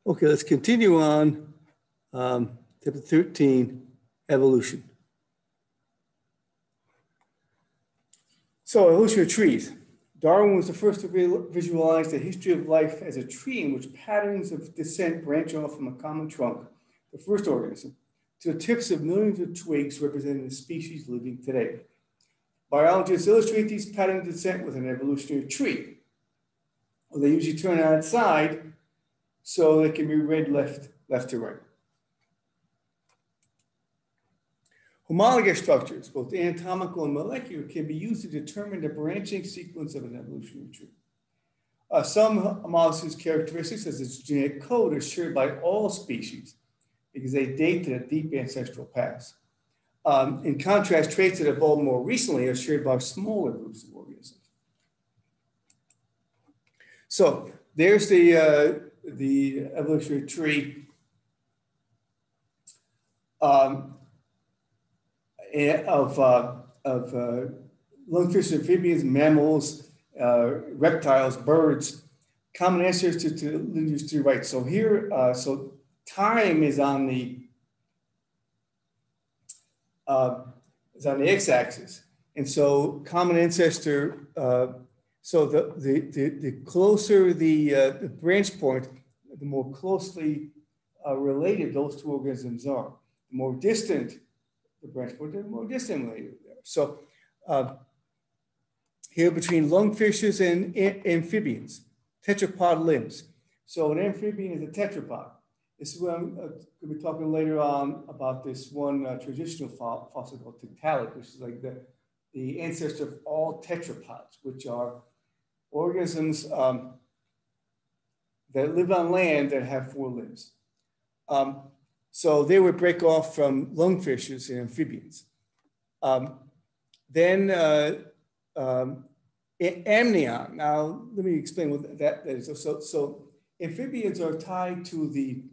Okay, let's continue on chapter 13, evolution. So evolution of trees. Darwin was the first to visualize the history of life as a tree in which patterns of descent branch off from a common trunk, the first organism, to the tips of millions of twigs representing the species living today. Biologists illustrate these patterns of descent with an evolutionary tree. Well, they usually turn on its side so they can be read left to right. Homologous structures, both anatomical and molecular, can be used to determine the branching sequence of an evolutionary tree. Some homologous characteristics, as its genetic code, are shared by all species because they date to the deep ancestral past. In contrast, traits that evolved more recently are shared by smaller groups of organisms. So there's the evolutionary tree of lungfish, amphibians, mammals, reptiles, birds, common ancestors to lineage to the right. So here, so time is on the x-axis, and so common ancestor. So the closer the branch point, the more closely related those two organisms are. The more distant the branch point, the more distant related they are. So here between lungfishes and amphibians, tetrapod limbs. So an amphibian is a tetrapod. This is what I'm going to be talking later on about this one traditional fossil called Tiktaalik, which is like the ancestor of all tetrapods, which are organisms that live on land that have 4 limbs. So they would break off from lungfishes and amphibians. Then amnion. Now, let me explain what that is. So amphibians are tied to the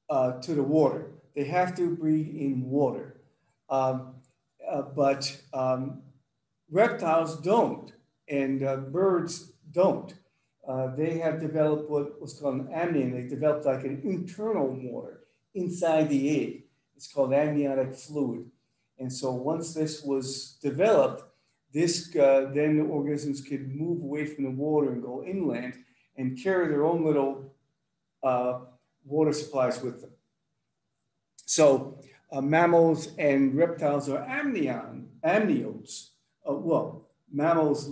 water. They have to breathe in water. But reptiles don't, and birds don't. They have developed what's called an amnion. They developed like an internal water inside the egg. It's called amniotic fluid. And so once this was developed, then the organisms could move away from the water and go inland and carry their own little water supplies with them. So mammals and reptiles are amniotes. Well, mammals,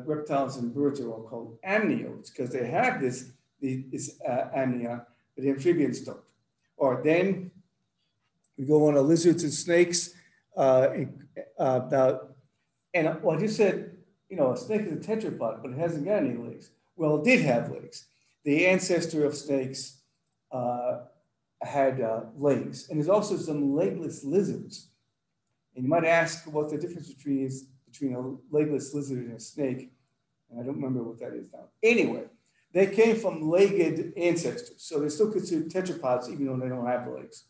reptiles, and birds are all called amniotes because they have this amnion, but the amphibians don't. Or then we go on to lizards and snakes. I just said, a snake is a tetrapod, but it hasn't got any legs. Well, it did have legs. The ancestor of snakes had legs. And there's also some legless lizards. And you might ask what the difference between a legless lizard and a snake. And I don't remember what that is now. Anyway, they came from legged ancestors. So they're still considered tetrapods, even though they don't have legs.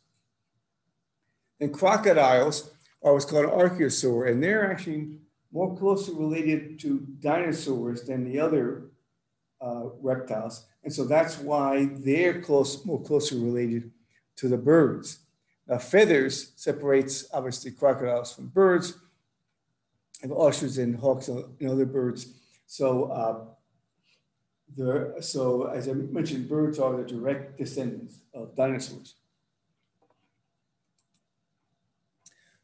And crocodiles are what's called an archosaur, and they're actually more closely related to dinosaurs than the other reptiles. And so that's why they're more closely related to the birds. Now, feathers separates, obviously, crocodiles from birds, and ostriches and hawks and other birds. So, so as I mentioned, birds are the direct descendants of dinosaurs.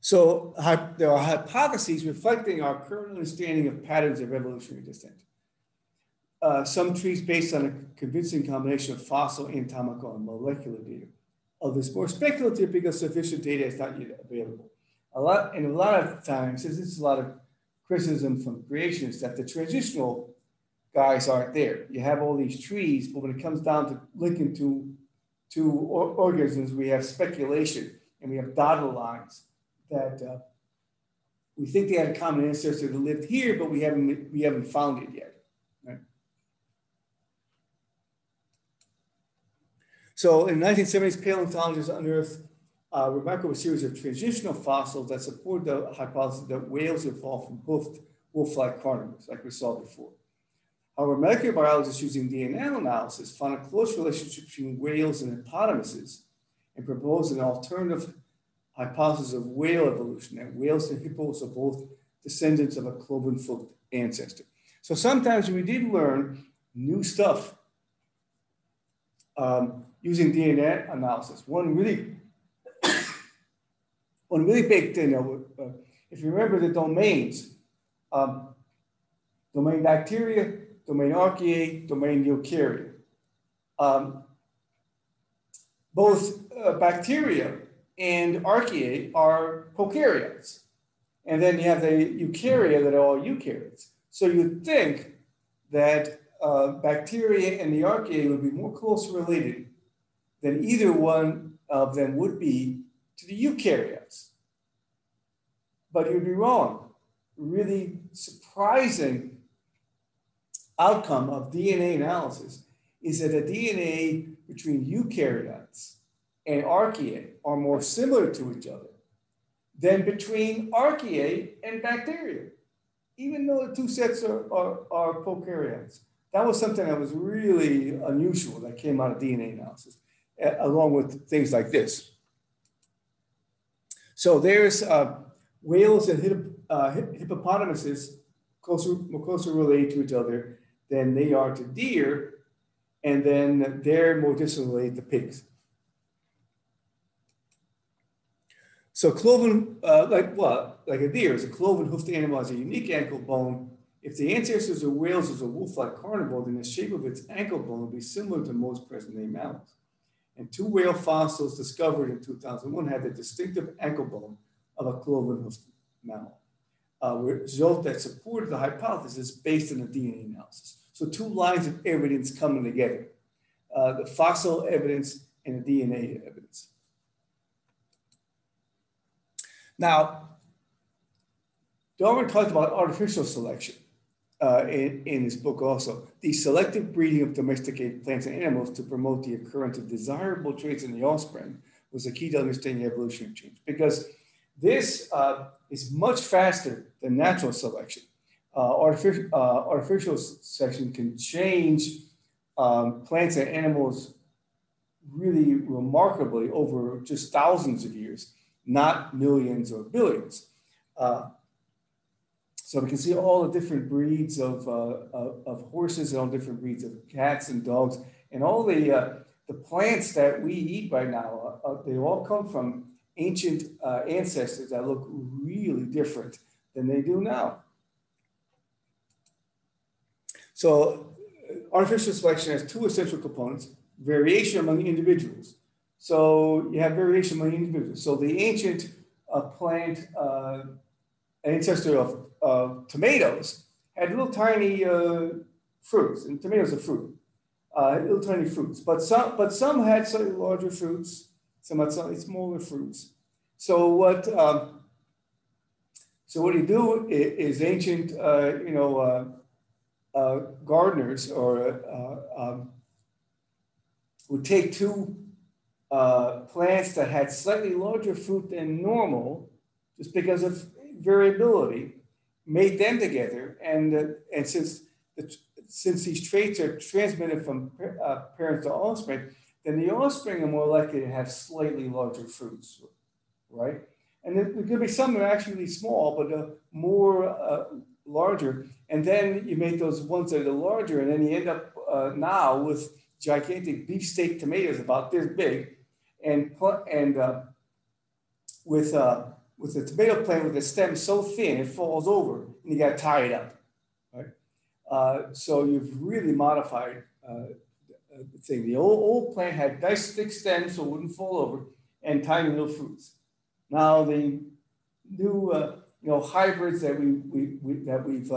So there are hypotheses reflecting our current understanding of patterns of evolutionary descent. Some trees based on a convincing combination of fossil, anatomical, and molecular data. Others more speculative because sufficient data is not yet available. A lot of times, this is a lot of criticism from creationists that the transitional guys aren't there. You have all these trees, but when it comes down to linking to organisms, we have speculation and we have dotted lines that we think they had a common ancestor that lived here, but we haven't found it yet. Right? So in the 1970s, paleontologists unearthed a remarkable series of transitional fossils that support the hypothesis that whales evolved from hoofed wolf-like carnivores, like we saw before. Our molecular biologists using DNA analysis found a close relationship between whales and hippopotamuses and proposed an alternative hypothesis of whale evolution, that whales and hippos are both descendants of a cloven-foot ancestor. So sometimes we did learn new stuff using DNA analysis. One really big thing, if you remember the domains, domain bacteria, domain archaea, domain eukarya. Both bacteria and archaea are prokaryotes. And then you have the eukarya that are all eukaryotes. So you'd think that bacteria and the archaea would be more closely related than either one of them would be to the eukaryotes. But you'd be wrong. Really surprising outcome of DNA analysis is that the DNA between eukaryotes and archaea are more similar to each other than between archaea and bacteria, even though the two sets are prokaryotes. That was something that was really unusual that came out of DNA analysis, along with things like this. So there's whales and hippopotamuses more closely related to each other than they are to deer, and then they're more distantly related to pigs. So cloven, like a deer, is a cloven-hoofed animal has a unique ankle bone. If the ancestors of whales is a wolf-like carnivore, then the shape of its ankle bone would be similar to most present-day mammals. And 2 whale fossils discovered in 2001 had the distinctive ankle bone of a cloven-hoofed mammal, result that supported the hypothesis based on the DNA analysis. So 2 lines of evidence coming together, the fossil evidence and the DNA evidence. Now, Darwin talked about artificial selection in his book also. The selective breeding of domesticated plants and animals to promote the occurrence of desirable traits in the offspring was the key to understanding evolutionary change, because this is much faster than natural selection. Artificial selection can change plants and animals really remarkably over just thousands of years, not millions or billions. So we can see all the different breeds of horses and all different breeds of cats and dogs, and all the plants that we eat right now, they all come from ancient ancestors that look really different than they do now. So artificial selection has 2 essential components: variation among individuals. So you have variation among individuals. So the ancient plant ancestor of tomatoes had little tiny fruits, and tomatoes are fruit, little tiny fruits. But some had slightly larger fruits, some had slightly smaller fruits. So what you do is ancient, gardeners or would take 2 plants that had slightly larger fruit than normal, just because of variability, made them together, and since these traits are transmitted from parents to offspring, then the offspring are more likely to have slightly larger fruits, right? And there could be some that are actually small, but more larger. And then you make those ones that are larger, and then you end up now with gigantic beefsteak tomatoes about this big, and with the tomato plant with the stem so thin it falls over, and you got to tie it up, right? So you've really modified the thing. The old plant had nice thick stems so it wouldn't fall over, and tiny little fruits. Now the new hybrids that we've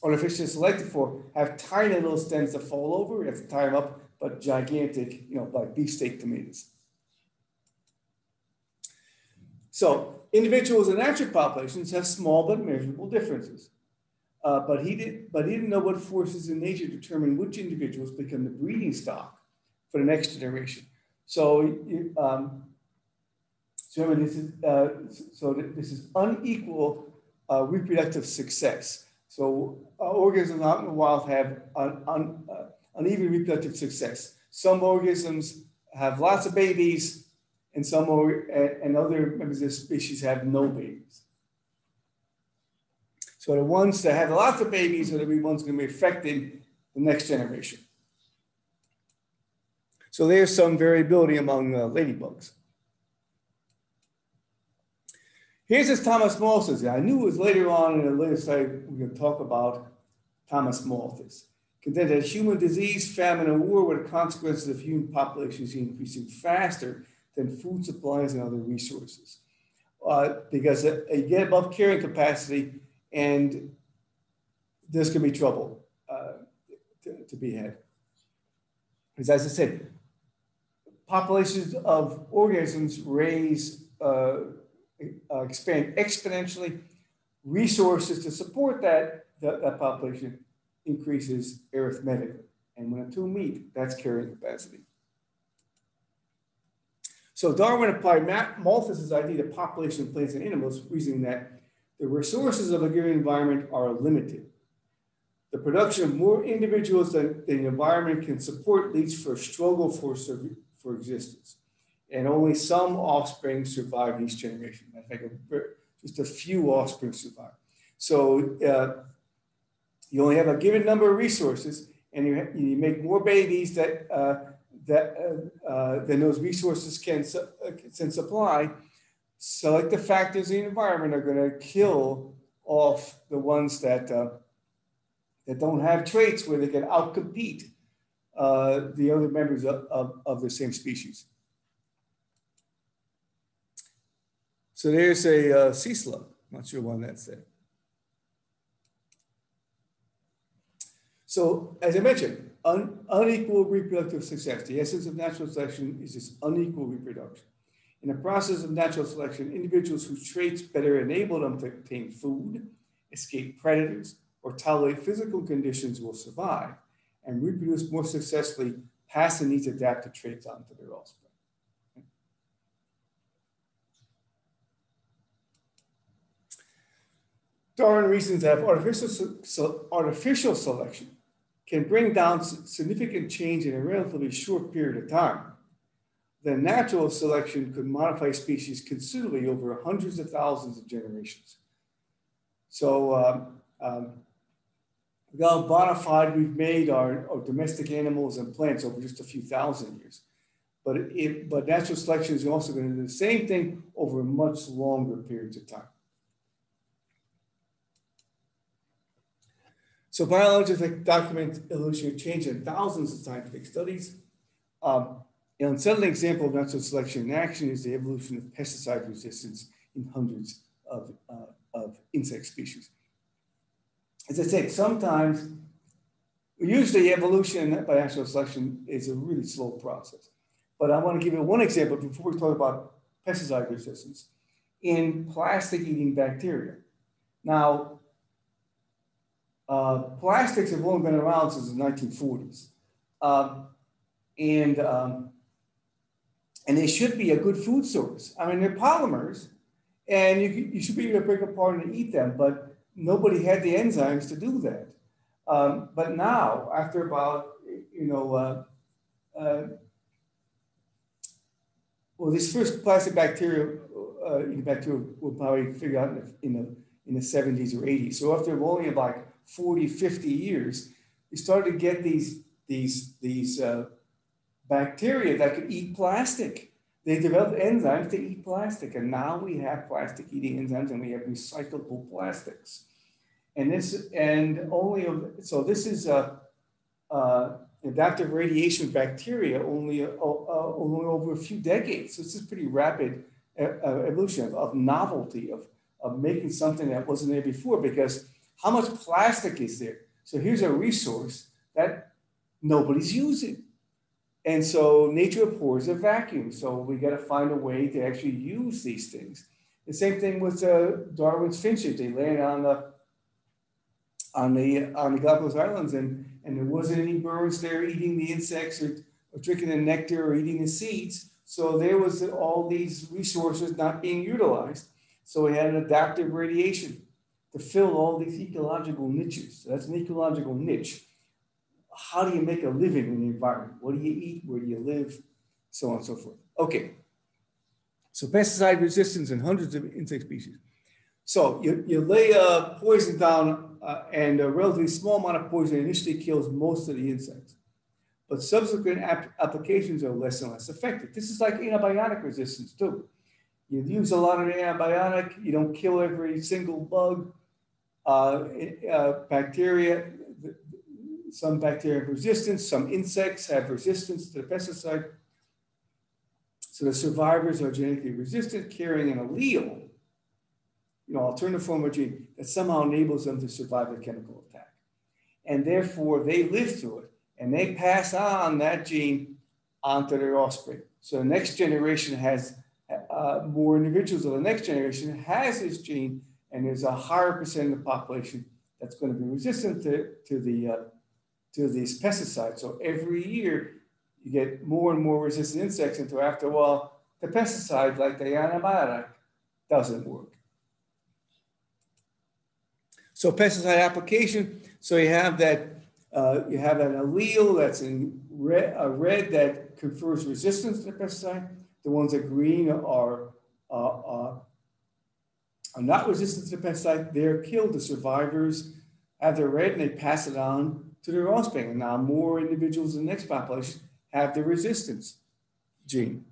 artificially selected for have tiny little stems that fall over. You have to tie them up, but gigantic, like beefsteak tomatoes. So individuals in natural populations have small but measurable differences. But he didn't know what forces in nature determine which individuals become the breeding stock for the next generation. So this is unequal reproductive success. So organisms out in the wild have uneven reproductive success. Some organisms have lots of babies, and and other members of the species have no babies. So the ones that have lots of babies are the ones going to be affecting the next generation. So there's some variability among ladybugs. Here's as Thomas Malthus. I knew it was later on in a later study we were going to talk about Thomas Malthus. Contended that human disease, famine, and war were the consequences of human populations increasing faster than food supplies and other resources. Because you get above carrying capacity, and there's going to be trouble to be had. Because as I said, populations of organisms expand exponentially. Resources to support that population increases arithmetically. And when the two meet, that's carrying capacity. So Darwin applied Malthus's idea to population of plants and animals, reasoning that the resources of a given environment are limited. The production of more individuals than the environment can support leads for a struggle for existence. And only some offspring survive each generation. I think just a few offspring survive. So you only have a given number of resources, and you make more babies than those resources can supply. Selective factors in the environment are going to kill off the ones that don't have traits where they can outcompete the other members of the same species. So there's a sea slug. Not sure why that's there. So as I mentioned, unequal reproductive success. The essence of natural selection is this unequal reproduction. In the process of natural selection, individuals whose traits better enable them to obtain food, escape predators, or tolerate physical conditions will survive and reproduce more successfully, passing these adaptive traits on to their offspring. Darwin reasons that artificial selection can bring down significant change in a relatively short period of time. Then natural selection could modify species considerably over hundreds of thousands of generations. So how modified we've made our domestic animals and plants over just a few thousand years. But natural selection is also going to do the same thing over much longer periods of time. So biologists document evolutionary change in thousands of scientific studies. An unsettling example of natural selection in action is the evolution of pesticide resistance in hundreds of insect species. As I said, usually evolution by natural selection is a really slow process. But I want to give you one example before we talk about pesticide resistance in plastic-eating bacteria. Now, plastics have only been around since the 1940s. And they should be a good food source. I mean, they're polymers, and you should be able to break apart and eat them, but nobody had the enzymes to do that. But now, after about, well, this first plastic bacteria will probably figure out in the 70s or 80s. So after only about 40, 50 years, we started to get these bacteria that could eat plastic. They developed enzymes to eat plastic, and now we have plastic-eating enzymes, and we have recyclable plastics. And this is adaptive radiation bacteria only over a few decades. So this is pretty rapid evolution of novelty of making something that wasn't there before, because how much plastic is there? So here's a resource that nobody's using. And so nature abhors a vacuum. So we got to find a way to actually use these things. The same thing with Darwin's finches. They landed on the Galapagos Islands, and there wasn't any birds there eating the insects or drinking the nectar or eating the seeds. So there was all these resources not being utilized. So we had an adaptive radiation to fill all these ecological niches. So that's an ecological niche. How do you make a living in the environment? What do you eat? Where do you live? So on and so forth. Okay. So pesticide resistance in hundreds of insect species. So you lay poison down and a relatively small amount of poison initially kills most of the insects. But subsequent applications are less and less effective. This is like antibiotic resistance too. You use a lot of antibiotic, you don't kill every single bug, bacteria, some bacteria have resistance, some insects have resistance to the pesticide. So the survivors are genetically resistant, carrying an allele, alternative form of gene that somehow enables them to survive a chemical attack. And therefore they live through it and they pass on that gene onto their offspring. So the next generation has more individuals of the next generation has this gene, and there's a higher percent of the population that's going to be resistant to these pesticides. So every year you get more and more resistant insects until after a while, the pesticide, like the antibiotic, doesn't work. So pesticide application, so you have that, you have an allele that's in red that confers resistance to the pesticide. The ones that green are not resistant to the pesticide. They're killed. The survivors have their red and they pass it on to their offspring. And now more individuals in the next population have the resistance gene.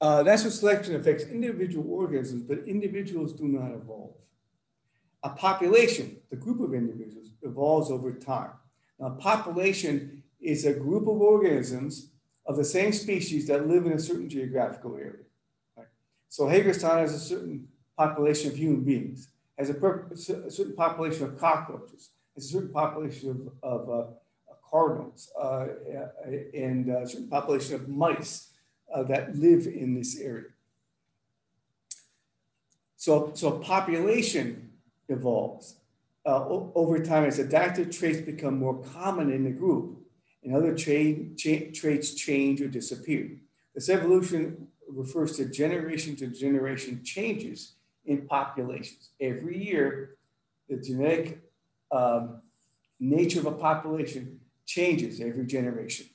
Natural selection affects individual organisms, but individuals do not evolve. A population, the group of individuals, evolves over time. Now, a population is a group of organisms of the same species that live in a certain geographical area. Right? So Hagerstown has a certain population of human beings, has a certain population of cockroaches, has a certain population of cardinals, and a certain population of mice that live in this area. So population evolves. Over time, as adaptive traits become more common in the group, and other traits change or disappear. This evolution refers to generation changes in populations. Every year, the genetic nature of a population changes every generation.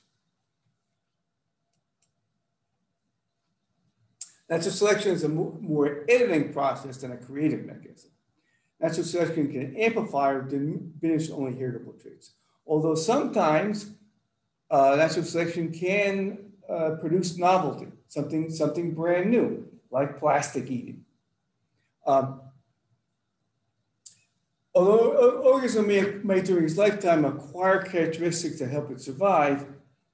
Natural selection is a more editing process than a creative mechanism. Natural selection can amplify or diminish only heritable traits. Although sometimes natural selection can produce novelty, something brand new, like plastic eating. Although an organism may during its lifetime acquire characteristics that help it survive,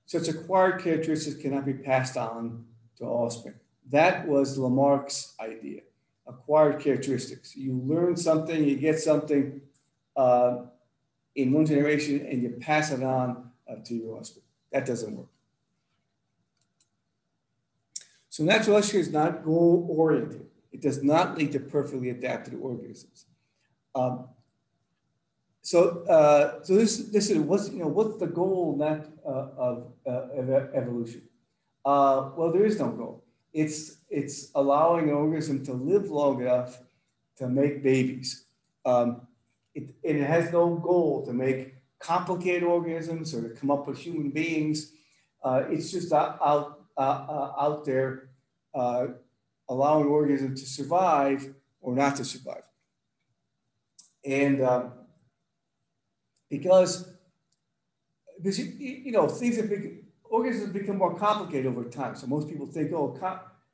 such acquired characteristics cannot be passed on to offspring. That was Lamarck's idea, acquired characteristics. You learn something, you get something in one generation and you pass it on to your offspring. That doesn't work. So natural selection is not goal-oriented. It does not lead to perfectly adapted organisms. So this is what's the goal of evolution? Well, there is no goal. It's allowing an organism to live long enough to make babies. It has no goal to make complicated organisms or to come up with human beings. It's just out there allowing organisms to survive or not to survive. And because organisms become more complicated over time. So most people think,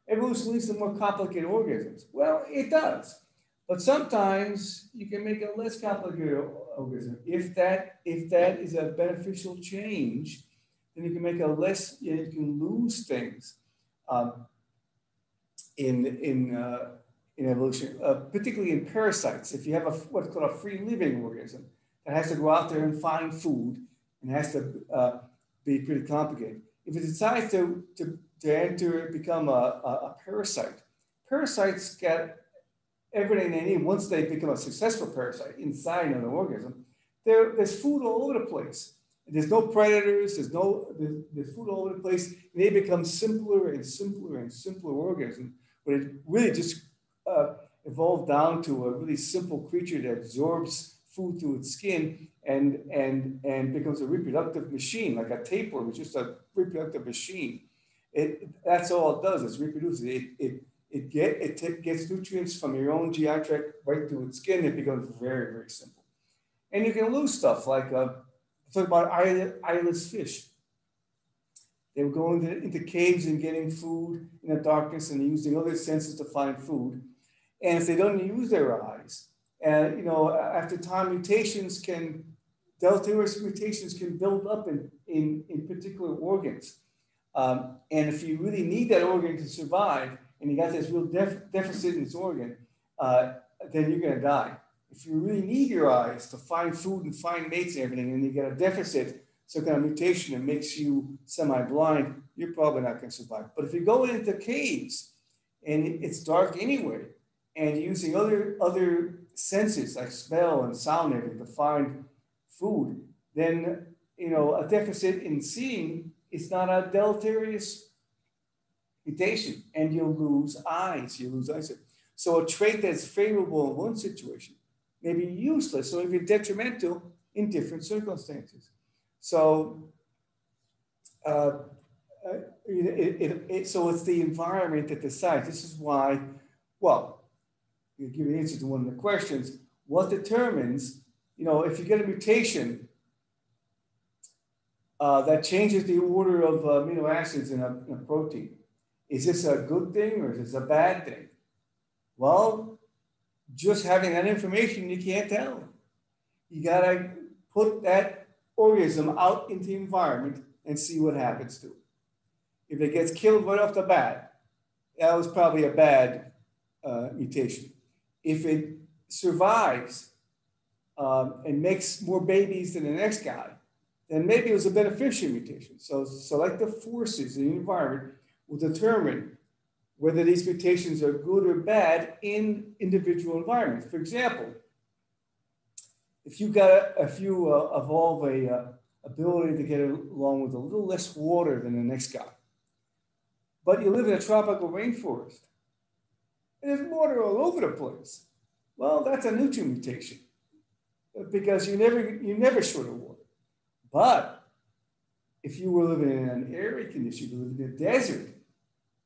evolution leads to more complicated organisms. Well, it does. But sometimes you can make a less complicated organism. If that is a beneficial change, then you can make you can lose things in evolution, particularly in parasites. If you have what's called a free living organism that has to go out there and find food and has to be pretty complicated. If it decides to become a parasite, parasites get everything they need. Once they become a successful parasite inside an organism, there's food all over the place. There's no predators, there's food all over the place. And they become simpler and simpler and simpler organisms, but it really just evolved down to a really simple creature that absorbs food through its skin and becomes a reproductive machine, like a tapeworm. It's just a reproductive machine. That's all it does. It reproduces. It gets nutrients from your own GI tract right through its skin. It becomes very, very simple. And you can lose stuff like, talk about eyeless fish. They were going into caves and getting food in the darkness and using other senses to find food. And if they don't use their eyes, and after time, deleterious mutations can build up in particular organs. And if you really need that organ to survive, and you got this real deficit in this organ, then you're going to die. If you really need your eyes to find food and find mates and everything, and you get a deficit, some kind of mutation that makes you semi-blind, you're probably not going to survive. But if you go into caves and it's dark anyway, and using other senses like smell and sound and everything to find food, then a deficit in seeing is not a deleterious mutation, and you'll lose eyes. You lose eyesight. So a trait that's favorable in one situation may be useless or even detrimental in different circumstances. So, so it's the environment that decides. This is why, well, to give an answer to one of the questions, what determines, if you get a mutation that changes the order of amino acids in a protein, is this a good thing or is this a bad thing? Well, just having that information, you can't tell. You gotta put that organism out into the environment and see what happens to it. If it gets killed right off the bat, that was probably a bad mutation. If it survives and makes more babies than the next guy, then maybe it was a beneficial mutation. So selective forces in the environment will determine whether these mutations are good or bad in individual environments. For example, if you evolve a ability to get along with a little less water than the next guy, but you live in a tropical rainforest, and there's water all over the place, well, that's a nutrient mutation because you're never short of water. But if you were living in an arid condition, you live in a desert,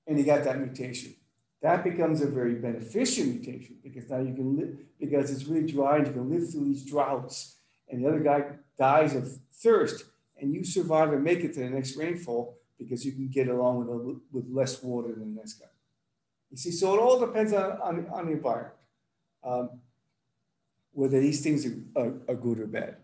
and you got that mutation, that becomes a very beneficial mutation because now you can live, because it's really dry and you can live through these droughts, and the other guy dies of thirst, and you survive and make it to the next rainfall because you can get along with less water than the next guy. You see, so it all depends on the environment, whether these things are good or bad.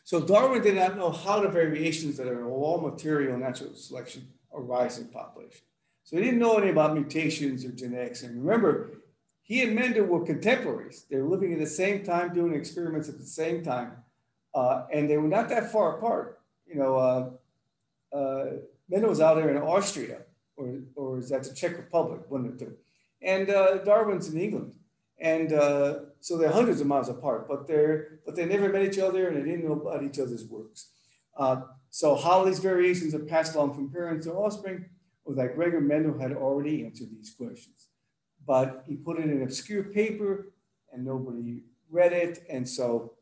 So Darwin did not know how the variations that are in all material natural selection arise in population. So he didn't know anything about mutations or genetics. And remember, he and Mendel were contemporaries. They were living at the same time, doing experiments at the same time. And they were not that far apart. Mendel was out there in Austria, or is that the Czech Republic, one of the two. And Darwin's in England. And so they're hundreds of miles apart, but they never met each other and they didn't know about each other's works. So how these variations are passed along from parents to offspring, well, that Gregor Mendel had already answered these questions, but he put it in an obscure paper and nobody read it, and so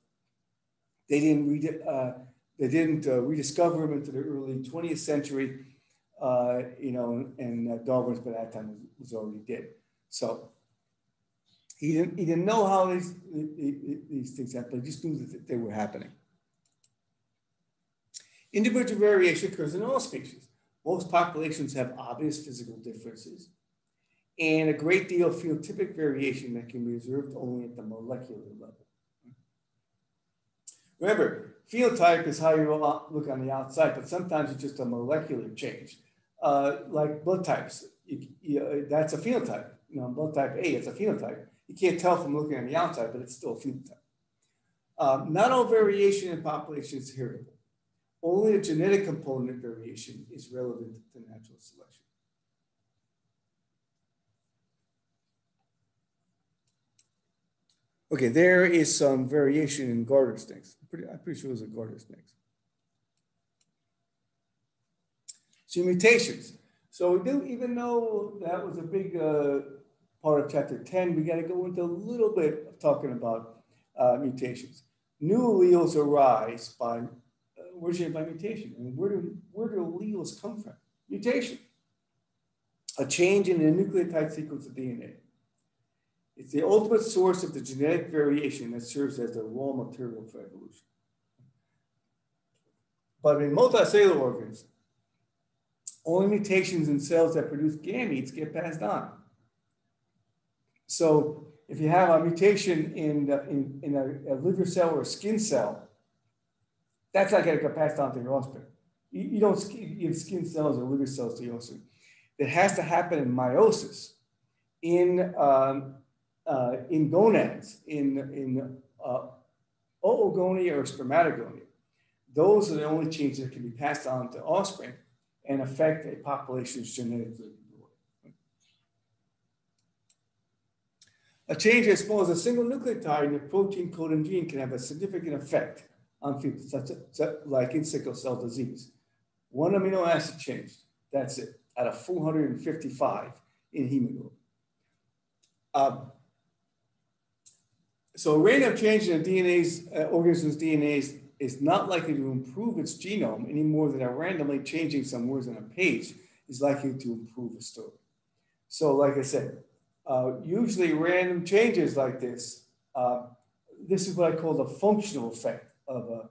they didn't read it. They didn't rediscover him into the early 20th century, and Darwin by that time was already dead. So he didn't know how these things happened, but he just knew that they were happening. Individual variation occurs in all species. Most populations have obvious physical differences and a great deal of phenotypic variation that can be observed only at the molecular level. Remember, phenotype is how you look on the outside, but sometimes it's just a molecular change. Like blood types, that's a phenotype. Blood type A, it's a phenotype. You can't tell from looking on the outside, but it's still a phenotype. Not all variation in population is heritable. Only a genetic component variation is relevant to natural selection. Okay, there is some variation in garter snakes. I'm pretty sure those are garter snakes. So mutations. So we do, even though that was a big part of chapter 10, we got to go into a little bit of talking about mutations. New alleles arise by originated by mutation. I mean, where do alleles come from? Mutation. A change in the nucleotide sequence of DNA. It's the ultimate source of the genetic variation that serves as the raw material for evolution. But in multicellular organisms, only mutations in cells that produce gametes get passed on. So if you have a mutation in a liver cell or a skin cell, that's not going to get passed on to your offspring. You don't give skin cells or liver cells to your offspring. It has to happen in meiosis, in gonads, in oogonia or spermatogonia. Those are the only changes that can be passed on to offspring and affect a population's genetically. A change as small as a single nucleotide in a protein coding gene can have a significant effect on people, such like in sickle cell disease. One amino acid changed, that's it, out of 455 in hemoglobin. So a random change in a organism's DNA is not likely to improve its genome any more than a randomly changing some words on a page is likely to improve a story. So like I said, usually random changes like this, this is what I call the functional effect of a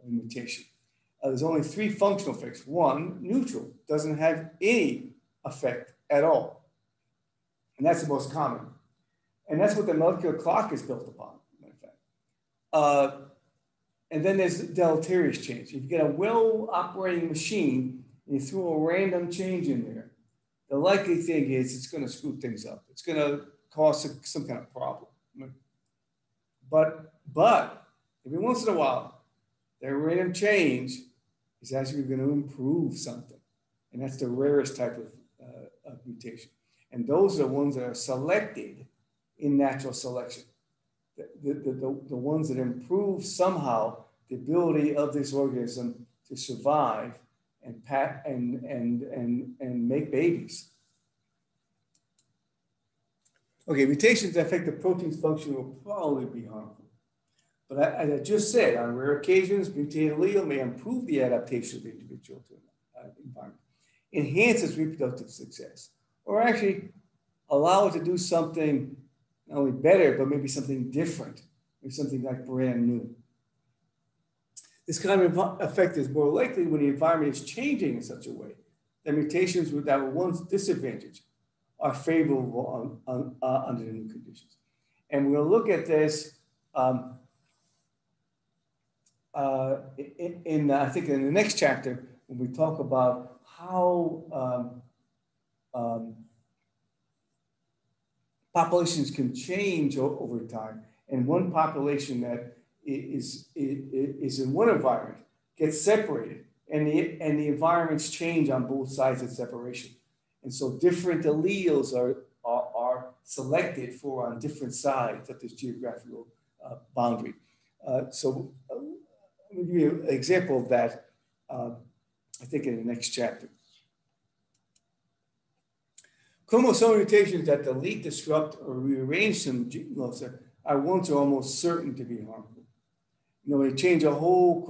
mutation. There's only 3 functional effects. 1, neutral, doesn't have any effect at all. And that's the most common. And that's what the molecular clock is built upon, in fact. And then there's deleterious change. If you get a well-operating machine and you throw a random change in there, the likely thing is it's going to screw things up. It's going to cause some kind of problem. But every once in a while, that random change is actually going to improve something. And that's the rarest type of mutation. And those are the ones that are selected in natural selection. The ones that improve somehow the ability of this organism to survive and make babies. Okay, mutations that affect the protein's function will probably be harmful. But as I just said, on rare occasions, mutated allele may improve the adaptation of the individual to the environment, enhance its reproductive success, or actually allow it to do something not only better, but maybe something different, or something like brand new. This kind of effect is more likely when the environment is changing in such a way that mutations that were once disadvantaged are favorable under the new conditions. And we're going to look at this I think in the next chapter, when we talk about how populations can change over time. And one population that is in one environment gets separated, and the environments change on both sides of separation. And so different alleles are selected for on different sides of this geographical boundary. So let me give you an example of that, I think in the next chapter. Chromosomal mutations that delete, disrupt, or rearrange some gene cluster are ones that are almost certain to be harmful. You know, they change a whole,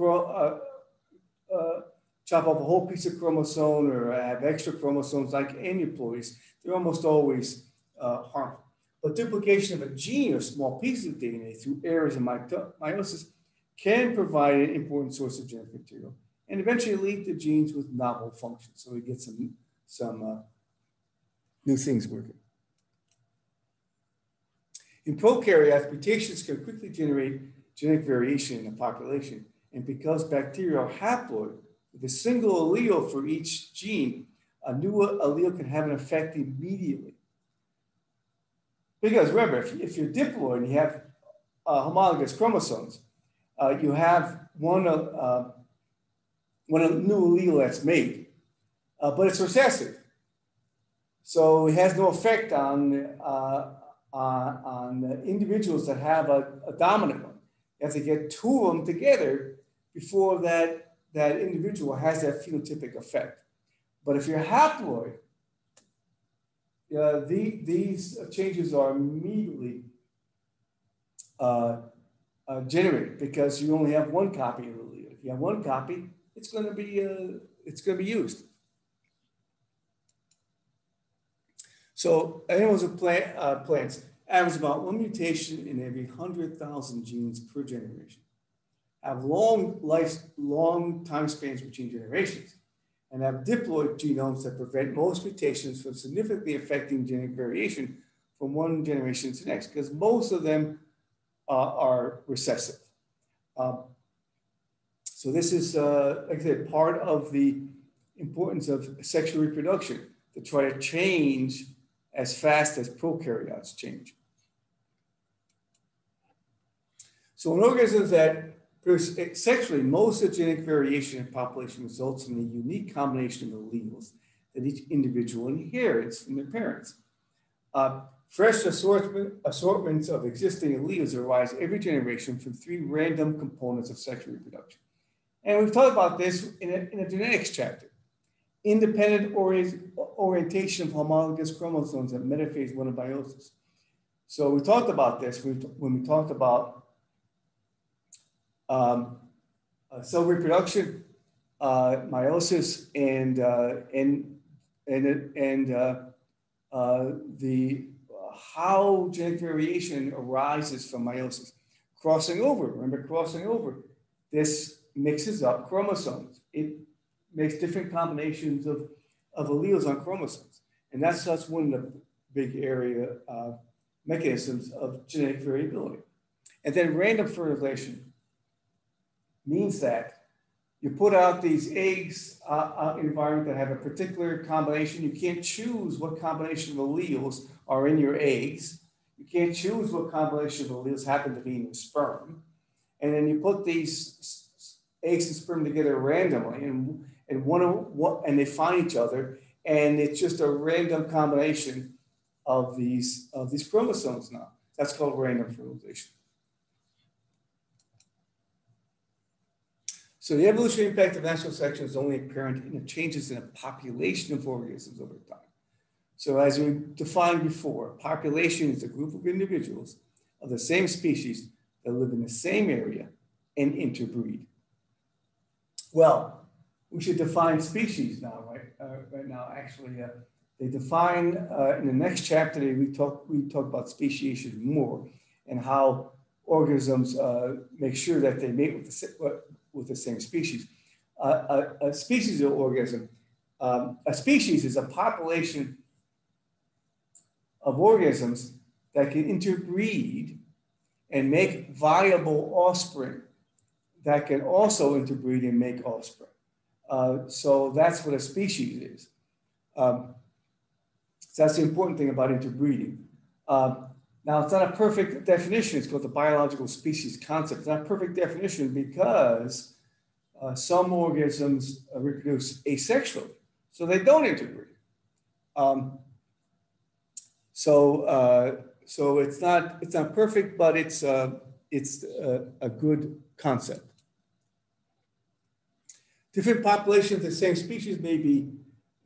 chop off a whole piece of chromosome or have extra chromosomes like aneuploidies, they're almost always harmful. But duplication of a gene or small piece of DNA through errors in meiosis can provide an important source of genetic material and eventually lead to genes with novel functions. So we get some new things working. In prokaryotes, mutations can quickly generate genetic variation in a population. And because bacteria are haploid, with a single allele for each gene, a new allele can have an effect immediately. Because remember, if you're diploid and you have homologous chromosomes, you have one new allele that's made, but it's recessive. So it has no effect on individuals that have a dominant one. You have to get 2 of them together before that individual has that phenotypic effect. But if you're haploid, these changes are immediately generated because you only have one copy of the allele. If you have one copy, it's going to be used. So animals and plants average about one mutation in every 100,000 genes per generation, have long time spans between generations, and have diploid genomes that prevent most mutations from significantly affecting genetic variation from one generation to the next, because most of them are recessive. So this is, like I said, part of the importance of sexual reproduction, to try to change as fast as prokaryotes change. So in organisms that produce sexually, most of the genetic variation in population results in a unique combination of alleles that each individual inherits from their parents. Fresh assortments of existing alleles arise every generation from 3 random components of sexual reproduction. And we've talked about this in a genetics chapter. Independent orientation of homologous chromosomes at metaphase 1 of meiosis. So we talked about this when we talked about cell reproduction, meiosis, and how genetic variation arises from meiosis. Crossing over, remember crossing over. This mixes up chromosomes. It makes different combinations of alleles on chromosomes. And that's one of the big area mechanisms of genetic variability. And then random fertilization means that you put out these eggs out in an environment that have a particular combination. You can't choose what combination of alleles are in your eggs. You can't choose what combination of alleles happen to be in your sperm. And then you put these eggs and sperm together randomly, and they find each other, and it's just a random combination of these chromosomes now. That's called random fertilization. So the evolutionary impact of natural selection is only apparent in the changes in a population of organisms over time. So as we defined before, population is a group of individuals of the same species that live in the same area and interbreed. Well, we should define species now, right now, actually. They define, in the next chapter, we talk about speciation more, and how organisms make sure that they mate with the same species. A species of organism, a species is a population of organisms that can interbreed and make viable offspring that can also interbreed and make offspring. So that's what a species is. So that's the important thing about interbreeding. Now, it's not a perfect definition. It's called the biological species concept. It's not a perfect definition because some organisms reproduce asexually, so they don't interbreed. So it's not perfect, but it's a good concept. Different populations of the same species may be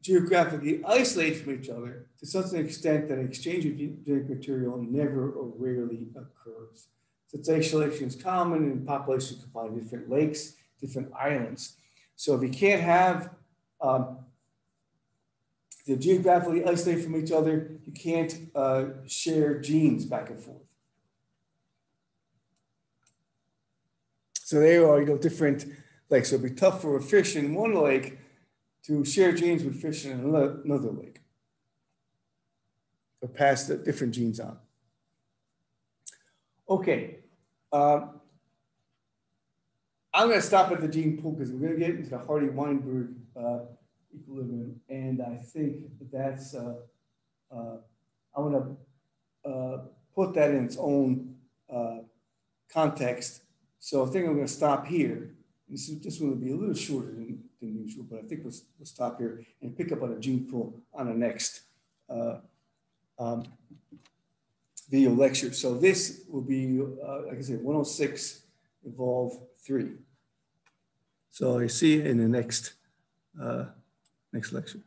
geographically isolated from each other to such an extent that exchange of genetic material never or rarely occurs. Such isolation is common in populations confined to different lakes, different islands. So if you can't have they're geographically isolated from each other, you can't share genes back and forth. So there are different lakes. So it'd be tough for a fish in one lake to share genes with fish in another lake, or pass the different genes on. Okay, I'm going to stop at the gene pool because we're going to get into the Hardy-Weinberg equilibrium, and I think that's I want to put that in its own context. So I think I'm going to stop here. This one will be a little shorter than usual, but I think we'll stop here and pick up on a gene pool on the next video lecture. So this will be, like I said, 106 evolve 3. So I see you in the next lecture.